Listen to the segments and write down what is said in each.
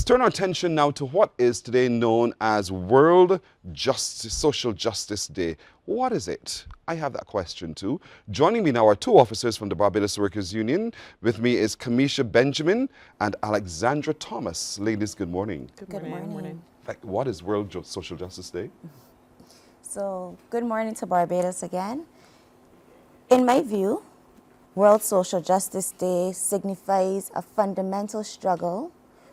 turn our attention now to what is today known as World Social Justice Day. What is it? I have that question too. Joining me now are two officers from the Barbados Workers Union. With me is Kamisha Benjamin and Alexandra Thomas. Ladies, good morning. Good morning. What is World Social Justice Day? So, good morning to Barbados again. In my view, World Social Justice Day signifies a fundamental struggle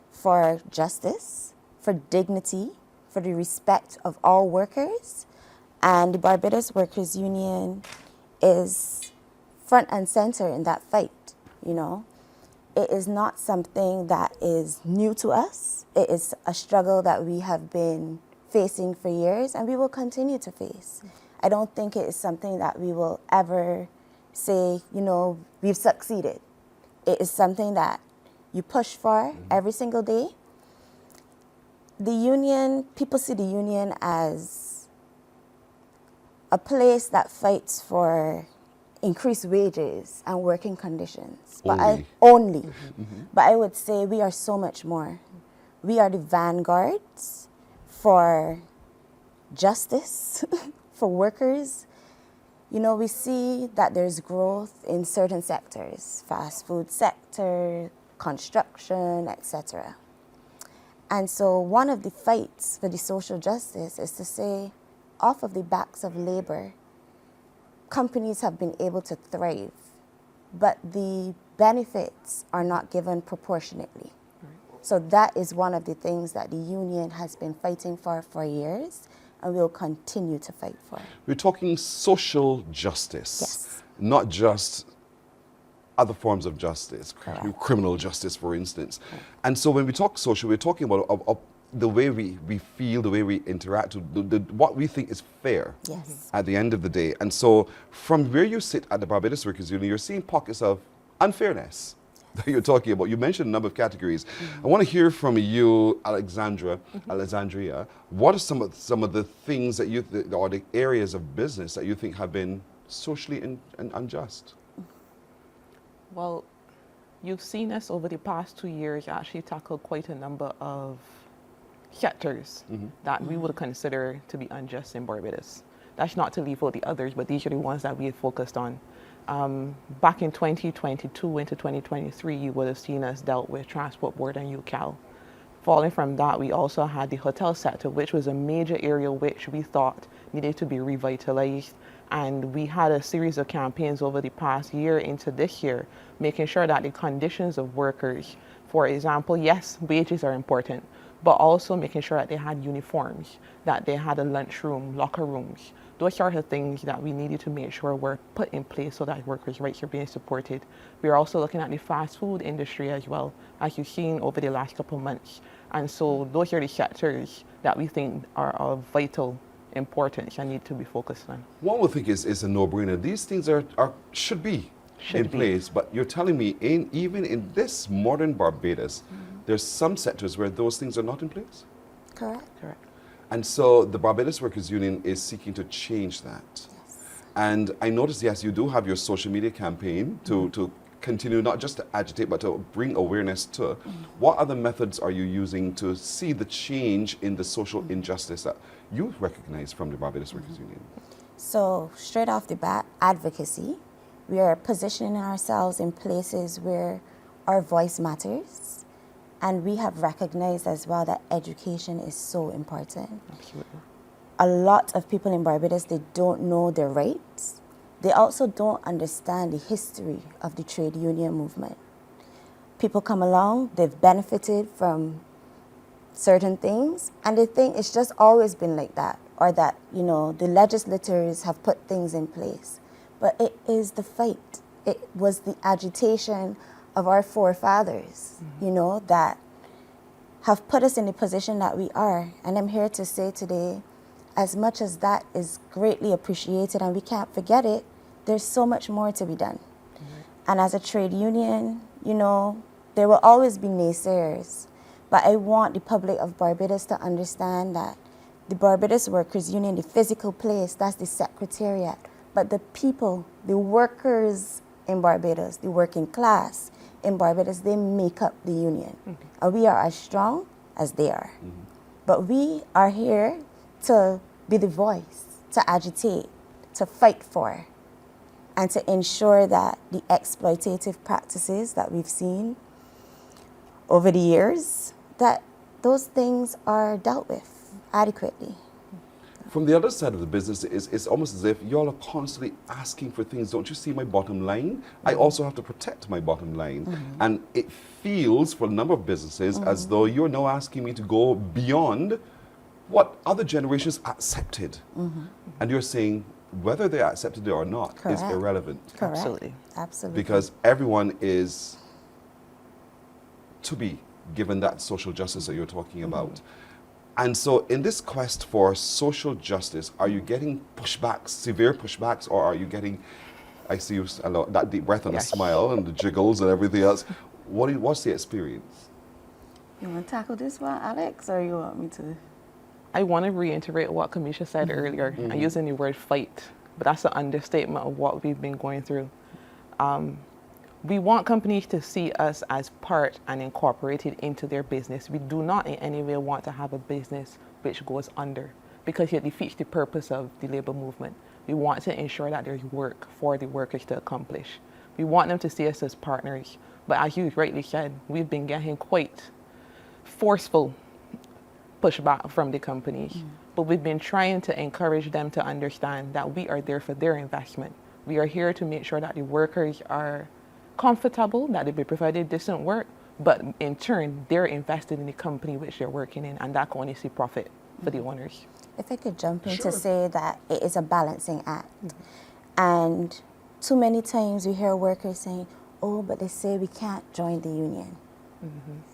for justice, for dignity, for the respect of all workers. And the Barbados Workers Union is front and center in that fight, you know. It is not something that is new to us. It is a struggle that we have been facing for years and we will continue to face. I don't think it is something that we will ever say, you know, we've succeeded. It is something that you push for every single day. The union, people see the union as a place that fights for increased wages and working conditions. Only. But I would say we are so much more. We are the vanguards for justice, for workers. You know, we see that there's growth in certain sectors, fast food sector, construction, etc. And so one of the fights for the social justice is to say, off of the backs of labor, companies have been able to thrive, but the benefits are not given proportionately. So that is one of the things that the union has been fighting for years and will continue to fight for. We're talking social justice, Yes. not just other forms of justice, Correct. criminal justice, for instance. And so when we talk social, we're talking about the way we feel, the way we interact, what we think is fair Yes. at the end of the day. And so from where you sit at the Barbados Workers Union, you're seeing pockets of unfairness that you're talking about. You mentioned a number of categories. I want to hear from you, Alexandria. What are some of the things that or the areas of business that you think have been socially unjust? Well, you've seen us over the past 2 years actually tackle quite a number of sectors that we would consider to be unjust in Barbados. That's not to leave out the others, but these are the ones that we had focused on. Back in 2022 into 2023, you would have seen us dealt with Transport Board and UCAL. Following from that, we also had the hotel sector, which was a major area which we thought needed to be revitalized. And we had a series of campaigns over the past year into this year, making sure that the conditions of workers, for example, yes, wages are important, but also making sure that they had uniforms, that they had a lunchroom, locker rooms. Those are the things that we needed to make sure were put in place so that workers' rights are being supported. We're also looking at the fast food industry as well, as you've seen over the last couple of months. And so those are the sectors that we think are of vital importance and need to be focused on. One would think is a no-brainer. These things should be in place, but you're telling me even in this modern Barbados, there's some sectors where those things are not in place? Correct. Correct. And so the Barbados Workers Union is seeking to change that. Yes. And I noticed, yes, you do have your social media campaign to continue not just to agitate, but to bring awareness to. What other methods are you using to see the change in the social injustice that you recognize from the Barbados Workers Union? So straight off the bat, advocacy. We are positioning ourselves in places where our voice matters. And we have recognized as well that education is so important. Absolutely. A lot of people in Barbados, they don't know their rights. They also don't understand the history of the trade union movement. People come along, they've benefited from certain things, and they think it's just always been like that, or that, you know, the legislators have put things in place. But it is the fight. It was the agitation of our forefathers, you know, that have put us in the position that we are. And I'm here to say today, as much as that is greatly appreciated and we can't forget it, there's so much more to be done. And as a trade union, you know, there will always be naysayers. But I want the public of Barbados to understand that the Barbados Workers Union, the physical place, that's the secretariat. But the people, the workers in Barbados, the working class in Barbados, they make up the union. And we are as strong as they are. But we are here to be the voice, to agitate, to fight for, and to ensure that the exploitative practices that we've seen over the years, that those things are dealt with adequately. From the other side of the business, it's almost as if y'all are constantly asking for things. Don't you see my bottom line? I also have to protect my bottom line. And it feels for a number of businesses as though you're now asking me to go beyond what other generations accepted. And you're saying whether they accepted it or not is Correct. irrelevant. Correct. Absolutely. Absolutely. Because everyone is to be given that social justice that you're talking about. And so in this quest for social justice, are you getting pushbacks, severe pushbacks, or are you getting, I see you, that deep breath and a smile and the jiggles and everything else. What's the experience? You want to tackle this one, Alex, or you want me to? I want to reiterate what Kamisha said earlier. I'm using the word fight, but that's an understatement of what we've been going through. We want companies to see us as part and incorporated into their business. We do not in any way want to have a business which goes under, because it defeats the purpose of the labor movement. We want to ensure that there's work for the workers to accomplish. We want them to see us as partners. But as you rightly said, we've been getting quite forceful pushback from the companies. But we've been trying to encourage them to understand that we are there for their investment. We are here to make sure that the workers are comfortable, that they be provided decent work, but in turn, they're invested in the company which they're working in, and that can only see profit for the owners. If I could jump in Sure. to say that it is a balancing act. And too many times we hear workers saying, oh, but they say we can't join the union.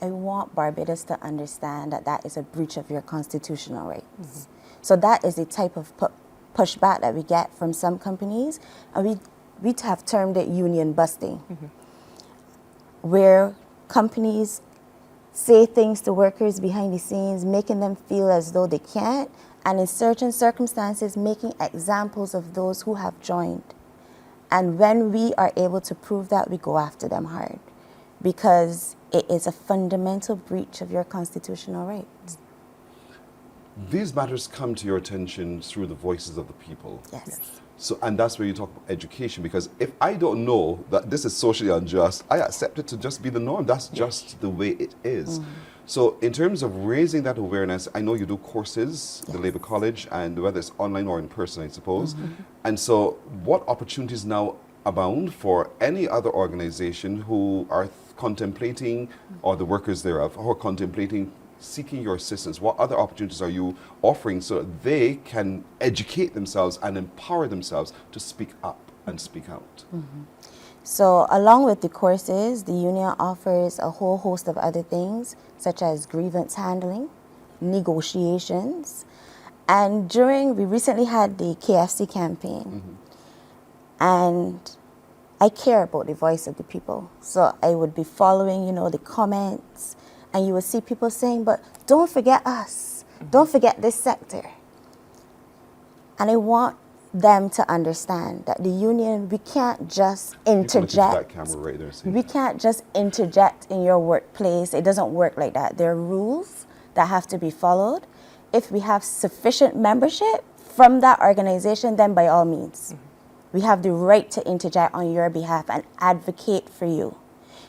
I want Barbados to understand that that is a breach of your constitutional rights. So that is the type of pushback that we get from some companies, and we have termed it union busting, where companies say things to workers behind the scenes, making them feel as though they can't, and in certain circumstances, making examples of those who have joined. And when we are able to prove that, we go after them hard, because it is a fundamental breach of your constitutional rights. These matters come to your attention through the voices of the people. Yes. So, and that's where you talk about education, because if I don't know that this is socially unjust, I accept it to just be the norm. That's just the way it is. So in terms of raising that awareness, I know you do courses, the Labour College, and whether it's online or in person, I suppose. And so what opportunities now abound for any other organization who are contemplating, or the workers thereof, who are contemplating seeking your assistance? What other opportunities are you offering so that they can educate themselves and empower themselves to speak up and speak out? So along with the courses, the union offers a whole host of other things, such as grievance handling, negotiations, and we recently had the KFC campaign, and I care about the voice of the people. So I would be following, the comments, and you would see people saying, but don't forget us. Don't forget this sector. And I want them to understand that the union, we can't just interject. That camera right there, see? We can't just interject in your workplace. It doesn't work like that. There are rules that have to be followed. If we have sufficient membership from that organization, then by all means, we have the right to interject on your behalf and advocate for you.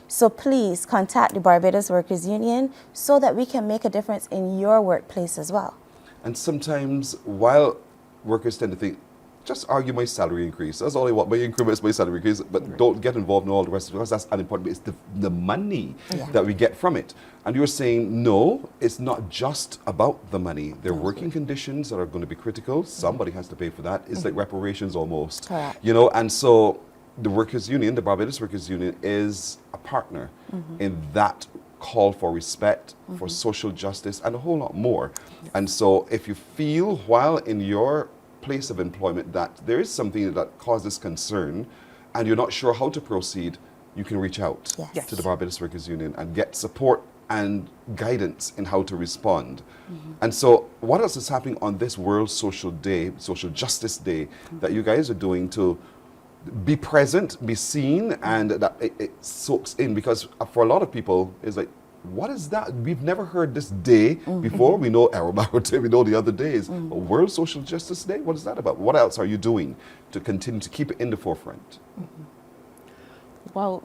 So please contact the Barbados Workers Union so that we can make a difference in your workplace as well. And sometimes, while workers tend to think, just argue my salary increase. That's all I want. My increment is my salary increase, but don't get involved in all the rest of it, because that's unimportant. But it's the money that we get from it. And you're saying, no, it's not just about the money. There are working conditions that are going to be critical. Somebody has to pay for that. It's like reparations almost. Correct. And so the Workers Union, the Barbados Workers Union, is a partner in that call for respect, for social justice, and a whole lot more. And so if you feel while in your place of employment that there is something that causes concern and you're not sure how to proceed, you can reach out Yes. to the Barbados Workers Union and get support and guidance in how to respond. And so what else is happening on this World Social Justice Day that you guys are doing to be present, be seen, and that it soaks in? Because for a lot of people, it's like, What is that? We've never heard this day before. We know Arrow Day, we know the other days. But World Social Justice Day, what is that about? What else are you doing to continue to keep it in the forefront? Well,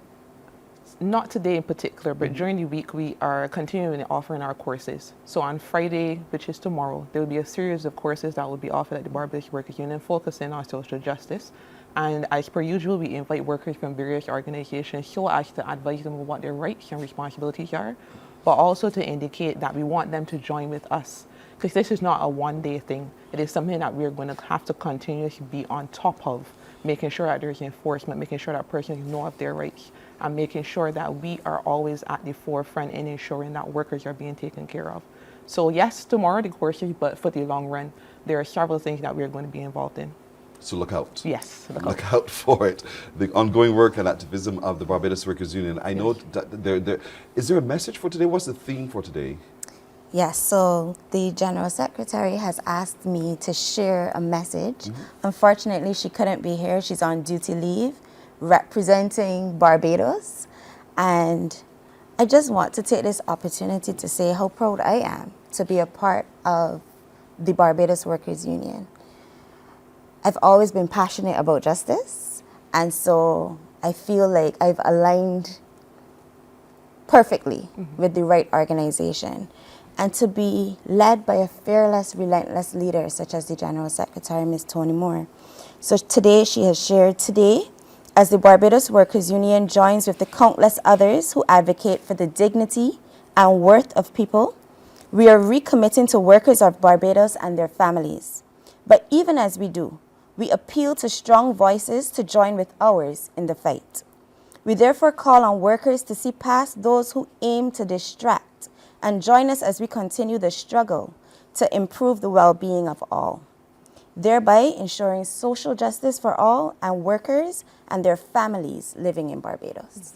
not today in particular, but during the week we are continuing offering our courses. So on Friday, which is tomorrow, there will be a series of courses that will be offered at the Barbados Workers Union focusing on social justice. And as per usual, we invite workers from various organizations so as to advise them on what their rights and responsibilities are, but also to indicate that we want them to join with us. Because this is not a one-day thing. It is something that we're going to have to continuously be on top of, making sure that there's enforcement, making sure that persons know of their rights, and making sure that we are always at the forefront in ensuring that workers are being taken care of. So yes, tomorrow the courses, but for the long run, there are several things that we're going to be involved in. So look out. Yes, Look out for it. The ongoing work and activism of the Barbados Workers Union. I know that is there a message for today? What's the theme for today? Yes, so the General Secretary has asked me to share a message. Unfortunately, she couldn't be here. She's on duty leave representing Barbados. And I just want to take this opportunity to say how proud I am to be a part of the Barbados Workers Union. I've always been passionate about justice, and so I feel like I've aligned perfectly with the right organization. And to be led by a fearless, relentless leader such as the General Secretary, Ms. Toni Moore. So today she has shared, today, as the Barbados Workers Union joins with the countless others who advocate for the dignity and worth of people, we are recommitting to workers of Barbados and their families. But even as we do, we appeal to strong voices to join with ours in the fight. We therefore call on workers to see past those who aim to distract and join us as we continue the struggle to improve the well-being of all, thereby ensuring social justice for all and workers and their families living in Barbados.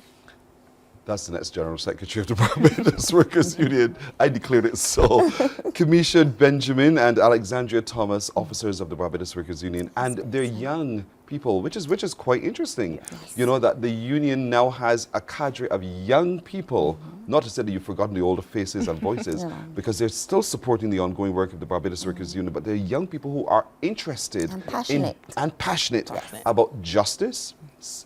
That's the next General Secretary of the Barbados Workers Union. I declared it so. Kamisha Benjamin and Alexandria Thomas, officers of the Barbados Workers Union, and they're young people, which is quite interesting. Yes. You know that the union now has a cadre of young people, not to say that you've forgotten the older faces and voices, because they're still supporting the ongoing work of the Barbados Workers Union, but they're young people who are interested And passionate. about justice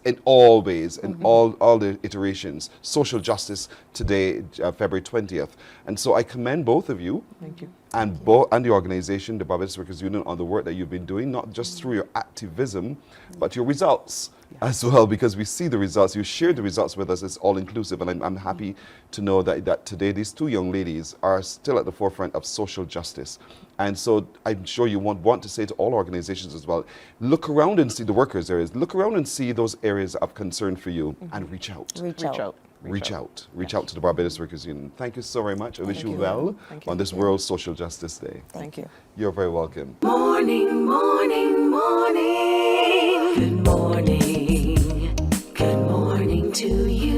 in all ways, in all the iterations, social justice today, February 20th. And so I commend both of you. Thank you. And the organization, the Barbados Workers Union, on the work that you've been doing, not just through your activism, but your results as well, because we see the results. You shared the results with us. It's all inclusive, and I'm happy to know that today these two young ladies are still at the forefront of social justice. And so I'm sure you want to say to all organizations as well, look around and see the workers areas. Look around and see those areas of concern for you and reach out. Reach out. Reach out to the Barbados Workers Union. Thank you so very much. I wish you well on this World Social Justice Day. Thank you. You're very welcome. Morning, morning, morning. Good morning. Good morning to you.